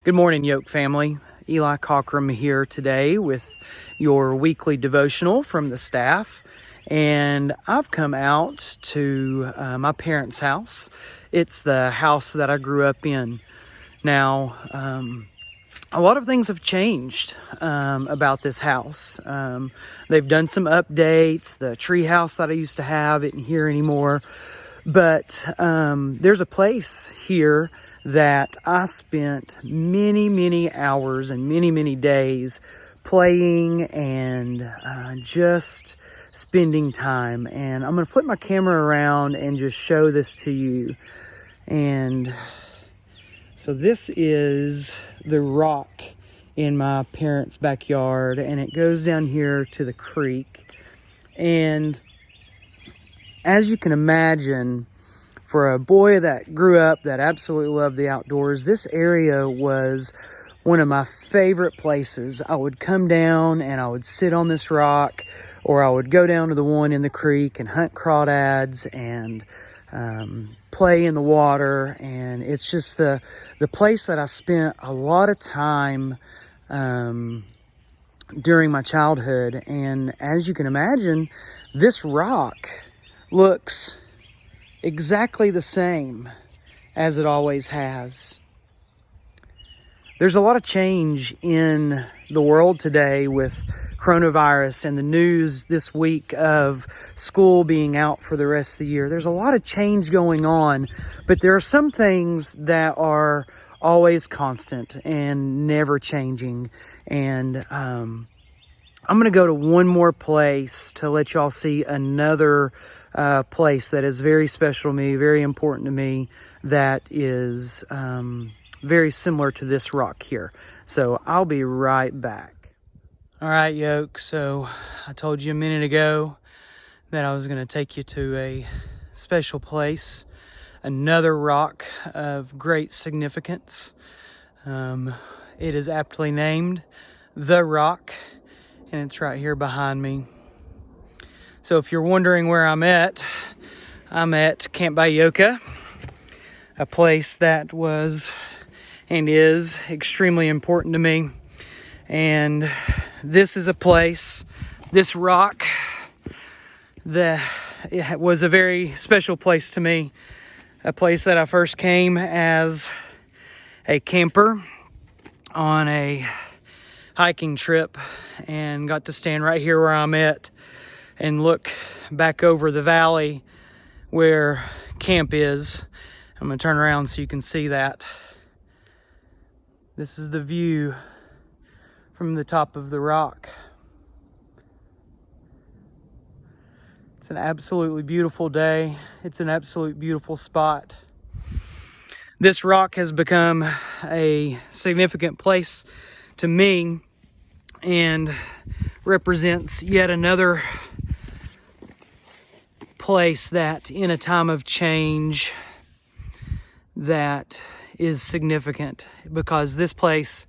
Good morning, Yoke family. Eli Cockrum here today with your weekly devotional from the staff. And I've come out to my parents' house. It's the house that I grew up in. Now, a lot of things have changed about this house. They've done some updates. The tree house that I used to have isn't here anymore. But there's a place here that I spent many hours and many days playing and just spending time. And I'm going to flip my camera around and just show this to you. And so this is the rock in my parents' backyard, and it goes down here to the creek. And as you can imagine, for a boy that grew up that absolutely loved the outdoors, this area was one of my favorite places. I would come down and I would sit on this rock, or I would go down to the one in the creek and hunt crawdads and play in the water. And it's just the place that I spent a lot of time during my childhood. And as you can imagine, this rock looks exactly the same as it always has. There's a lot of change in the world today with coronavirus and the news this week of school being out for the rest of the year. There's a lot of change going on, but there are some things that are always constant and never changing. And I'm going to go to one more place to let y'all see another place that is very special to me, very important to me, that is very similar to this rock here. So I'll be right back. All right, Yoke, so I told you a minute ago that I was going to take you to a special place, another rock of great significance. It is aptly named The Rock, and it's right here behind me. So if you're wondering where I'm at Camp by YOKE, a place that was and is extremely important to me. And this is a place, this rock, that it was a very special place to me. A place that I first came as a camper on a hiking trip and got to stand right here where I'm at and look back over the valley where camp is. I'm going to turn around so you can see that. This is the view from the top of the rock. It's an absolutely beautiful day. It's an absolute beautiful spot. This rock has become a significant place to me and represents yet another place that in a time of change that is significant, because this place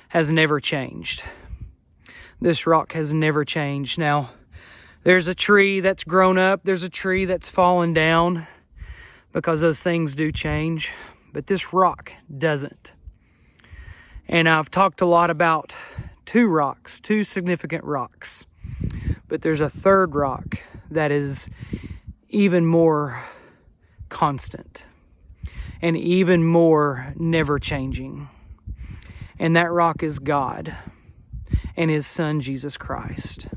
has never changed. This rock has never changed. Now, there's a tree that's grown up, there's a tree that's fallen down, because those things do change, but this rock doesn't. And I've talked a lot about two significant rocks, but there's a third rock that is even more constant and even more never changing. And that rock is God and His Son, Jesus Christ.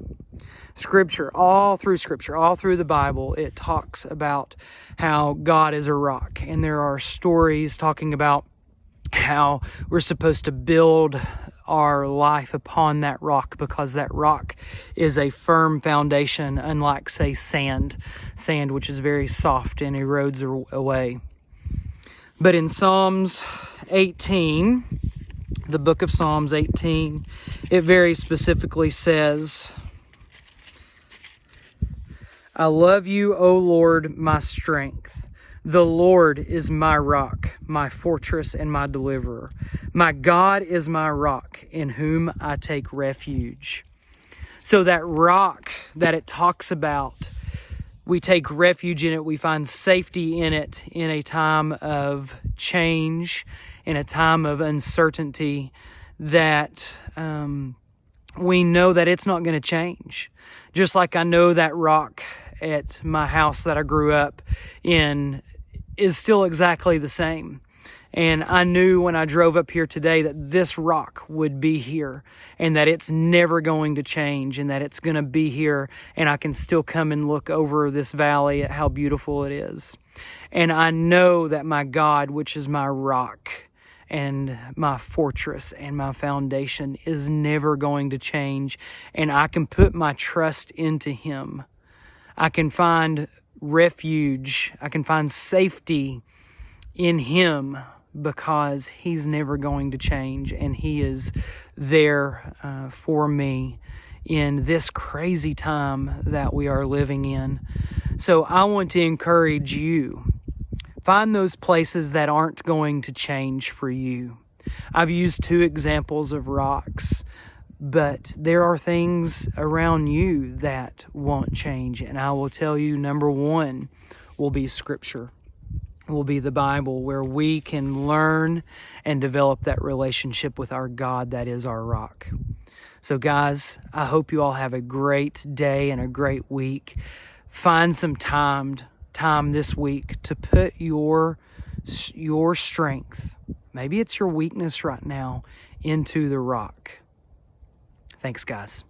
Scripture, all through the Bible, it talks about how God is a rock. And there are stories talking about how we're supposed to build our life upon that rock, because that rock is a firm foundation, unlike, say, sand, which is very soft and erodes away. But in Psalms 18, the book of Psalms 18, it very specifically says, I love you, O Lord, my strength. The Lord is my rock, my fortress, and my deliverer. My God is my rock, in whom I take refuge. So that rock that it talks about, we take refuge in it, we find safety in it in a time of change in a time of uncertainty that we know that it's not going to change. Just like I know that rock at my house that I grew up in is still exactly the same. And I knew when I drove up here today that this rock would be here and that it's never going to change and that it's going to be here, and I can still come and look over this valley at how beautiful it is. And I know that my God, which is my rock and my fortress and my foundation, is never going to change, and I can put my trust into Him. I can find refuge. I can find safety in Him, because He's never going to change, and He is there for me in this crazy time that we are living in. So I want to encourage you, find those places that aren't going to change for you. I've used 2 examples of rocks, but there are things around you that won't change, and I will tell you, number 1 will be Scripture. Will be the Bible, where we can learn and develop that relationship with our God that is our rock. So guys, I hope you all have a great day and a great week. Find some time this week to put your strength, maybe it's your weakness right now, into the rock. Thanks, guys.